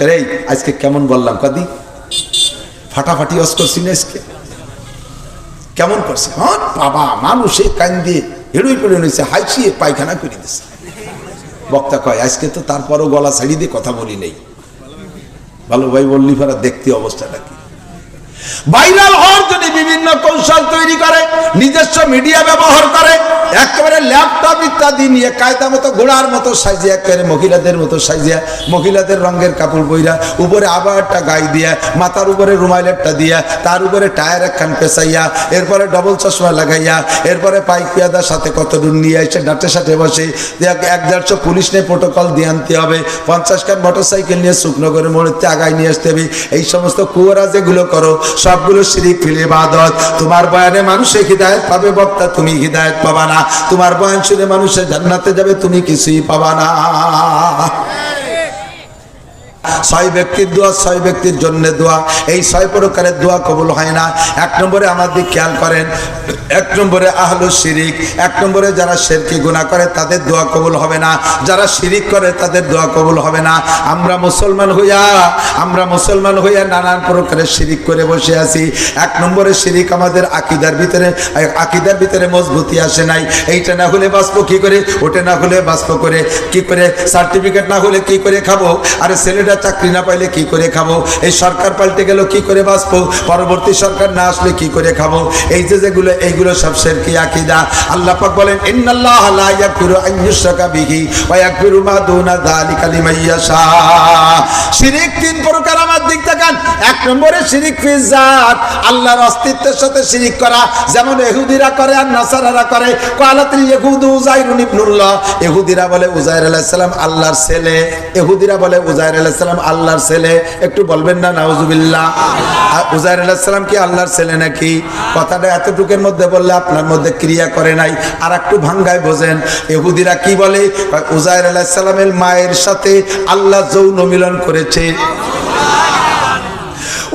করে এই আজকে কেমন বললাম কদি ফাটাফাটি অস করছি না আজকে কেমন করছে হ্যাঁ বাবা মানুষে কান্দে হেড়ুই পড়ে নিয়েছে হাইছিয়ে পায়খানা করে দিচ্ছে বক্তা কয় আজকে তো তারপরও গলা ছাড়ি দিয়ে কথা বলি নেই ভালো ভাই বললি ফেরা দেখতে অবস্থাটা কি ভাইরাল হওয়ার জন্য বিভিন্ন কৌশল তৈরি করে নিজস্ব মিডিয়া ব্যবহার করে একেবারে ল্যাপটপ ইত্যাদি নিয়ে কায়দা মতো ঘোড়ার মতো সাজিয়ে একেবারে মহিলাদের মতো সাজিয়া মহিলাদের রঙের কাপড় বইরা উপরে আবার একটা গায়ে দিয়া মাথার উপরে রুমাইলেরটা দিয়া তার উপরে টায়ার একখান পেঁচাইয়া এরপরে ডবল চশমা লাগাইয়া এরপরে পাইকিয়াদার সাথে কত দূর নিয়ে এসে ডাটের সাথে বসে 150 পুলিশ নিয়ে প্রোটোকল দিয়ে আনতে হবে 50 খান মোটরসাইকেল নিয়ে শুকনো করে মোড়তে আগায় নিয়ে আসতে হবে এই সমস্ত কুয়ারা যেগুলো করো সবগুলো শিরিক ফিল ইবাদত তোমার বয়ানে মানুষে হিদায়াত পাবে বক্তা তুমি হিদায়াত পাবা না তোমার বয়ান শুনে মানুষে জান্নাতে যাবে তুমি কিছুই পাবা না 6 ব্যক্তির দোয়া 6 ব্যক্তির জন্য দোয়া এই 6 প্রকারের দোয়া কবুল হয় না এক নম্বরে আমাদের খেয়াল করেন এক নম্বরে আহলুশ শিরিক এক নম্বরে যারা শিরকি গুনাহ করে তাদের দোয়া কবুল হবে না যারা শিরিক করে তাদের দোয়া কবুল হবে না আমরা মুসলমান হইয়া নানান প্রকারের শিরিক করে বসে আছি এক নম্বরে শিরিক আমাদের আকীদার ভিতরে মজবুতি আসে নাই এইটা না হলে বাঁচবো কি করে ওটা না হলে বাঁচবো করে কি করে সার্টিফিকেট না হলে কি করে খাবো আরে ছেলেটা চাকরি না পাইলে কি করে খাবো এই সরকার পাল্টে গেল কি করে বাঁচবো পরবর্তী সরকার না আসলে কি করে খাবো এই যে যেগুলো এইগুলো সব শিরকি আকীদা আল্লাহ পাক বলেন ইন্নাল্লাহা লা ইয়াগফিরু আন ইউশরাকা বিহি ওয়া ইয়াগফিরু মা দুনা যালিকা লিমান ইয়াশা শিরিক 3 প্রকার আমার দিক তাকান এক নম্বরে শিরিক ফি জাত আল্লাহর অস্তিত্বের সাথে শিরিক করা যেমন ইহুদিরা করে আর নাসারারা করে ক্বালাতিল ইয়াহুদু উযাইরুন ইবনুল্লাহ ইহুদিরা বলে উযাইর আলাইহিস সালাম আল্লাহর ছেলে ইহুদিরা বলে উযাইর আলাইহিস সালাম আল্লাহর ছেলে একটু বলবেন না নাউজুবিল্লাহ উযাইর আলাইহিস সালাম কি আল্লাহর ছেলে নাকি কথাটা এতটুকুর মধ্যে বললে আপনার মধ্যে ক্রিয়া করে নাই আর একটু ভাঙ্গায় বোঝেন ইহুদিরা কি বলে উযাইর আলাইহিস সালামের মায়ের সাথে আল্লাহ যৌন মিলন করেছে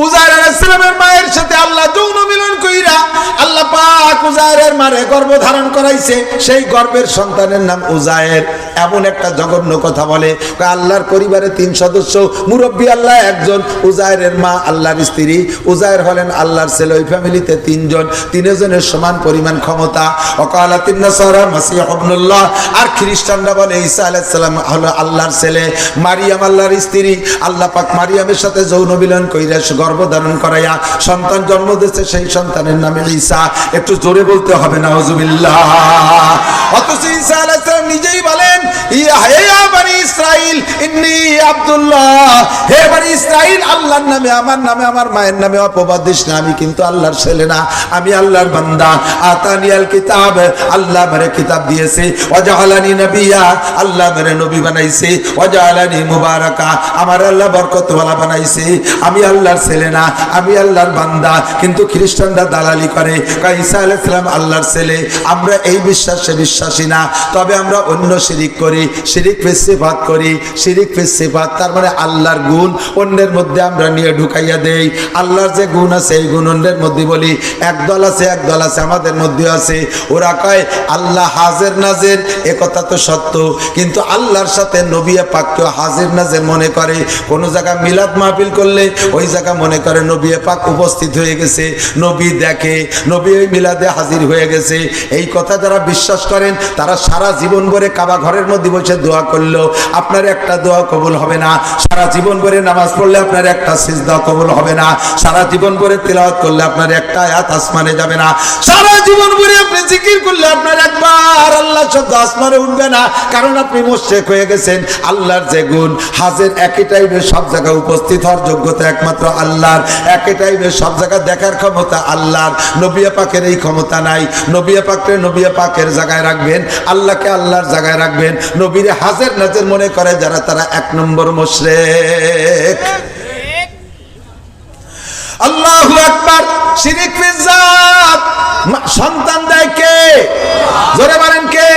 উযাইর আলাইহিস সালামের মায়ের সাথে আল্লাহ যৌন মিলন কইরা আল্লাহ পাক উযাইরের মারে গর্ভ ধারণ করাইছে সেই গর্ভের সন্তানের নাম উযাইর এমন একটা জঘন্য কথা বলে আল্লাহর পরিবারে 3 সদস্য মুরব্বি আল্লাহ একজন উযাইরের মা আল্লাহর স্ত্রী উযাইর হলেন আল্লাহর ছেলে ওই ফ্যামিলিতে 3 জন 3 জনের সমান পরিমাণ ক্ষমতা ওয়াকালাতিন নাসারা মাসিহ ইবনুল্লাহ আর খ্রিস্টানরা বলে ঈসা আলাইহিস সালাম হলো আল্লাহর ছেলে মারিয়াম আল্লাহর স্ত্রী আল্লাহ পাক মারিয়ামের সাথে যৌন মিলন কইরা গর্ভ ধারণ করাইয়া সন্তান জন্ম দিয়েছে সেই সন্তানের নাম ঈসা একটু জোরে বলতে হবে নাউজুবিল্লাহ অথচ ঈসা আলাইহিস সালাম নিজেই বলেন ইয়া বনি ইসরাইল ইন্নী আব্দুল্লাহ হে বনি ইসরাইল আল্লাহর নামে আমার মায়ের নামে অপবাদ দিস না আমি কিন্তু আল্লাহর ছেলে না আমি আল্লাহর বান্দা আতানিয়াল কিতাব আল্লাহ আমারে কিতাব দিয়েছে ওয়াজআলানি নবিয়্যা আল্লাহ আমারে নবী বানাইছে ওয়াজআলানি মুবারাকা আমার আল্লাহ বরকতওয়ালা বানাইছে আমি আল্লাহর ছেলে না আমি আল্লাহর বান্দা কিন্তু খ্রিস্টানরা দালালি করে ঈসা আলাইহিস সালাম আল্লাহর ছেলে আমরা এই বিশ্বাসে বিশ্বাসী না তবে আমরা অন্য শিরিক করি শিরিক ফি সিফাত করি শিরিক ফি সিফাত তার মানে আল্লাহর গুণ অন্যের মধ্যে আমরা নিয়ে ঢুকাইয়া দেই আল্লাহর যে গুণ আছে এই গুণ অন্যের মধ্যে বলি একদল আছে আমাদের মধ্যে আছে ওরা কয় আল্লাহ হাজির নাজির এ কথা তো সত্য কিন্তু আল্লাহর সাথে নবী পাককে হাজির নাজির মনে করে কোন জায়গায় মিলাদ মাহফিল করলে ওই জায়গা মনে করে নবী পাক উপস্থিত হয়ে গেছে নবী দেখে নবী ওই মিলাদে হাজির হয়ে গেছে এই কথা যারা বিশ্বাস করেন তারা সারা জীবন ভরে কাবা ঘরের মধ্যে বসে দোয়া করলো আপনার একটা দোয়া কবুল হবে না সারা জীবন ভরে নামাজ পড়লে আপনার একটা সিজদা কবুল হবে না সারা জীবন ভরে তিলাওয়াত করলে আপনার একটা আয়াত আসমানে যাবে না সারা জীবন ভরে আপনি জিকির করলে আপনার একবার আল্লাহ শব্দ আসমানে উঠবে না কারণ আপনি মুশরিক হয়ে গেছেন আল্লাহর যে গুণ হাজির একই টাইমে সব জায়গায় উপস্থিত হওয়ার যোগ্যতা একমাত্র আল্লাহর একই টাইমে সব জায়গায় দেখার ক্ষমতা আল্লাহর নবী পাকের এই ক্ষমতা নাই নবী পাককে নবী পাকের জায়গায় রাখবেন আল্লাহকে আল্লাহর জায়গায় রাখবেন নবীরে হাজির নাজির মনে করে যারা তারা 1 নম্বর মুশরিক আল্লাহু আকবার শিরিক ফিজ্জাত, সন্তান দেয় কে? জোরে বলেন কে?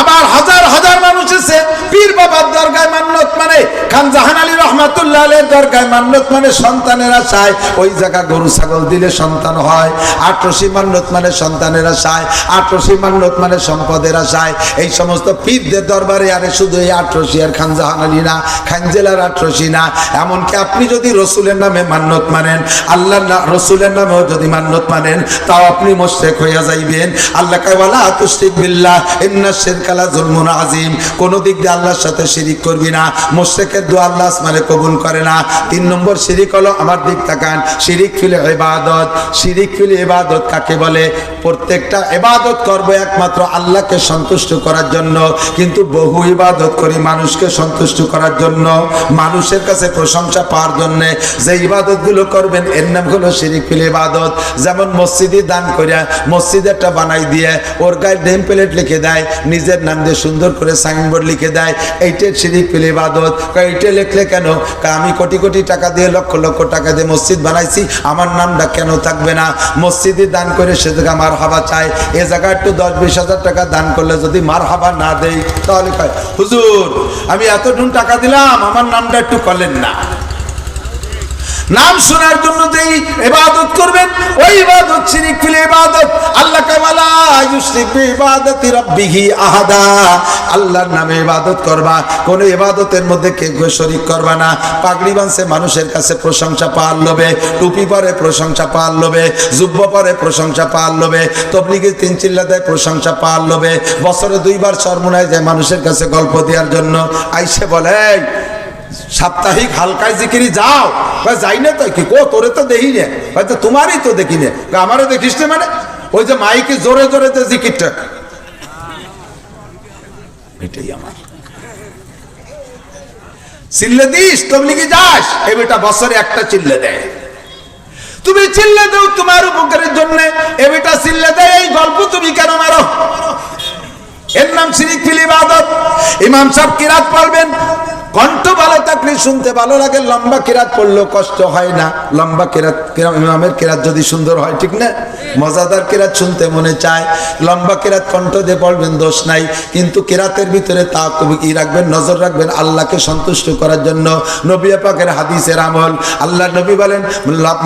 আবার হাজার হাজার মানুষ আছে পীর বাবার দরগায় মান্নত মানে, খান জাহান আলী রহমাতুল্লাহ আলাইহির দরগায় মান্নত মানে সন্তানের আশায়, ওই জায়গা গরু ছাগল দিলে সন্তান হয়। আটরশি মান্নত মানে সন্তানের আশায়, আটরশি মান্নত মানে সম্পদের আশায়। এই সমস্ত পীরদের দরবারে আরে শুধু এই আটরশি আর খান জাহান আলী না, খান জেলার আটরশি না, এমনকি আপনি যদি রসুলের নামে মান্নত মানেন, আল্লাহ রসুলের নামেও যদি মান্নত মানেন, তাও আপনি মুশরিক হইয়া যাইবেন। আল্লাহ কয় ওয়ালা তুশরিক বিল্লাহ ইন্নাশ শিরকা লাযুলমুন আযীম, কোন দিক দিয়ে আল্লাহর সাথে শিরিক করবি না। মুশরিকের দোয়া আল্লাহ আসমানে কবুল করে না। 3 নম্বর শিরিক হলো, আমার দিক তাকান, শিরিক ফিল ইবাদত। শিরিক ফিল ইবাদত কাকে বলে? প্রত্যেকটা ইবাদত করব একমাত্র আল্লাহকে সন্তুষ্ট করার জন্য, কিন্তু বহু ইবাদত করি মানুষকে সন্তুষ্ট করার জন্য, মানুষের কাছে প্রশংসা পাওয়ার জন্য। যে ইবাদতগুলো করবেন এর নাম হলো শিরিক ফিল ইবাদত। যেমন মসজিদে দান করিয়া মসজিদ একটা বানাই দিয়ে ওর গায়ে নেম প্লেট লিখে দেয়, নিজের নাম দিয়ে সুন্দর করে সাইনবোর্ড লিখে দেয়, এইটা শিরিক ফিল ইবাদত। এইটা লিখলে কেন? আমি কোটি কোটি টাকা দিয়ে, লক্ষ লক্ষ টাকা দিয়ে মসজিদ বানাইছি, আমার নামটা কেন থাকবে না? মসজিদে দান করে সে জায়গা মারহাবা চাই, এ জায়গায় একটু 10-20 হাজার টাকা দান করলে যদি মারহাবা না দেই, তাহলে কয় হুজুর আমি এতটুকু টাকা দিলাম, আমার নামটা একটু করলেন না। নাম শোনার জন্য যেই ইবাদত করবেন, ওই ইবাদত শিরিক ফিল ইবাদত। আল্লাহ কামালা ইউশরিক বিইবাদাতি রাব্বিহি আহাদা, আল্লাহর নামে ইবাদত করবা, কোন ইবাদতের মধ্যে কেউ শরীক করবা না। পাগড়ি বাঁধছে মানুষের কাছে প্রশংসা পাওয়ার লোভে, টুপি পরে প্রশংসা পাওয়ার লোভে, জুব্ব পরে প্রশংসা পাওয়ার লোভে, তবলিগে 3 চিল্লা দেয় প্রশংসা পাওয়ার লোভে, বছরে 2 বার চরমুনায় যায় মানুষের কাছে গল্প দেওয়ার জন্য। আইসে বলে সাপ্তাহিক হালকায় জিকিরি যাও, যাই না তো কি কো, তোরে তো দেখি না, হয়তো তোমারই তো দেখি না, আমারও দেখিস না। মানে ওই যে মাইকে জোরে জোরে যে জিকিরটা, এটাই আমার চিল্লে দিস, তবলিগে যাস, এই বেটা বছরে একটা চিল্লে দেয়। তুমি চিল্লে দাও তোমার উপকারের জন্য, এ বেটা চিল্লে দেয়, এই গল্প তুমি কেন মারো? এর নাম শিরিক ফিল ইবাদত। ইমাম সাহেব কিরাত পড়বেন, কণ্ঠ ভালো থাকলে শুনতে ভালো লাগে, লম্বা কিরাত পড়লেও কষ্ট হয় না। লম্বা কিরাত, ইমামের কিরাত যদি সুন্দর হয়, ঠিক না, মজাদার কিরাত শুনতে মনে চায়। লম্বা কিরাত কণ্ঠ দিয়ে পড়বেন, দোষ নাই, কিন্তু কিরাতের ভিতরে তা কি রাখবেন? নজর রাখবেন আল্লাহকে সন্তুষ্ট করার জন্য। নবী পাকের হাদিসের আমল, আল্লাহ নবী বলেন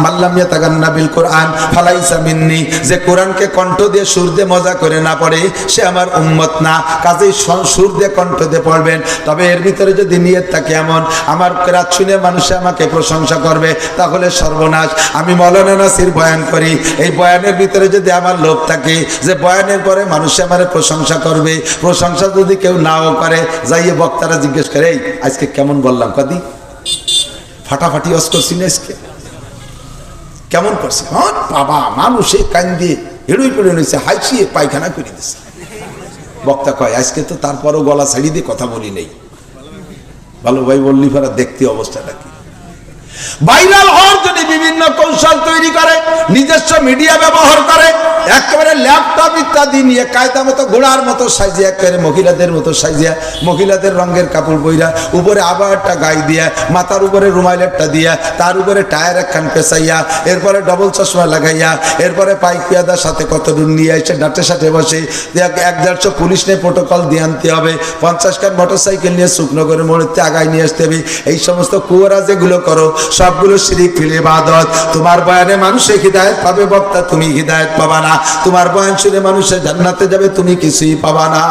মাল্লাম ইয়াতাগান্না বিল কোরআন ফালাইসা মিন্নি, যে কোরআনকে কণ্ঠ দিয়ে সুর দিয়ে মজা করে না পড়ে সে আমার উম্মত না। কাজেই সুর দিয়ে কণ্ঠ দিয়ে পড়বেন, তবে এর ভিতরে যদি নিয়ে থাকে এমন আমার কিরাত শুনে মানুষে আমাকে প্রশংসা করবে, তাহলে সর্বনাশ। আমি মৌলানা নাসির বয়ান করি, এই বয়ানের ভিতরে যদি আমার লোভ থাকে যে বয়ানের পরে মানুষে আমার প্রশংসা করবে, প্রশংসা যদি কেউ নাও করে, যাইয়ে বক্তারা জিজ্ঞেস করে এই আজকে কেমন বললাম, কদি ফাটাফাটি অস করছি না, আজকে কেমন করছে? হ্যাঁ বাবা, মানুষে কান দিয়ে হেড়ুই পড়ে নিয়েছে, হাইছিয়ে পায়খানা করে দিচ্ছে। বক্তা কয় আজকে তো তারপরও গলা ছাড়ি দিয়ে কথা বলি নেই। ভালো ভাই বললি ফেরা দেখতে অবস্থাটা কি? ভাইরাল হওয়ার জন্য বিভিন্ন কৌশল তৈরি করে, নিজস্ব মিডিয়া ব্যবহার করে, একেবারে ল্যাপটপ ইত্যাদি নিয়ে কায়দা মতো ঘোড়ার মতো সাজিয়ে, একেবারে মহিলাদের মতো সাজিয়া, মহিলাদের রঙের কাপড় বইরা, উপরে আবার একটা গায়ে দিয়া, মাথার উপরে রুমাইল একটা দিয়া, তার উপরে টায়ার একখান পেঁচাইয়া, এরপরে ডবল চশমা লাগাইয়া, এরপরে পাইক পেয়াদার সাথে কত দূর নিয়ে এসে ডাটের সাথে বসে 1-150 পুলিশ নিয়ে প্রোটোকল দিয়ে আনতে হবে, 50 খান মোটরসাইকেল নিয়ে শুকনো করে মোড়তে আগায় নিয়ে আসতে হবে। এই সমস্ত কুয়ারা যেগুলো করো সবগুলো শিরিক ফিল ইবাদত। তোমার বয়ানে মানুষে হিদায়াত পাবে, বক্তা তুমি হিদায়াত পাবা না। তোমার বয়ান শুনে মানুষের জান্নাতে যাবে, তুমি কিছুই পাবা না।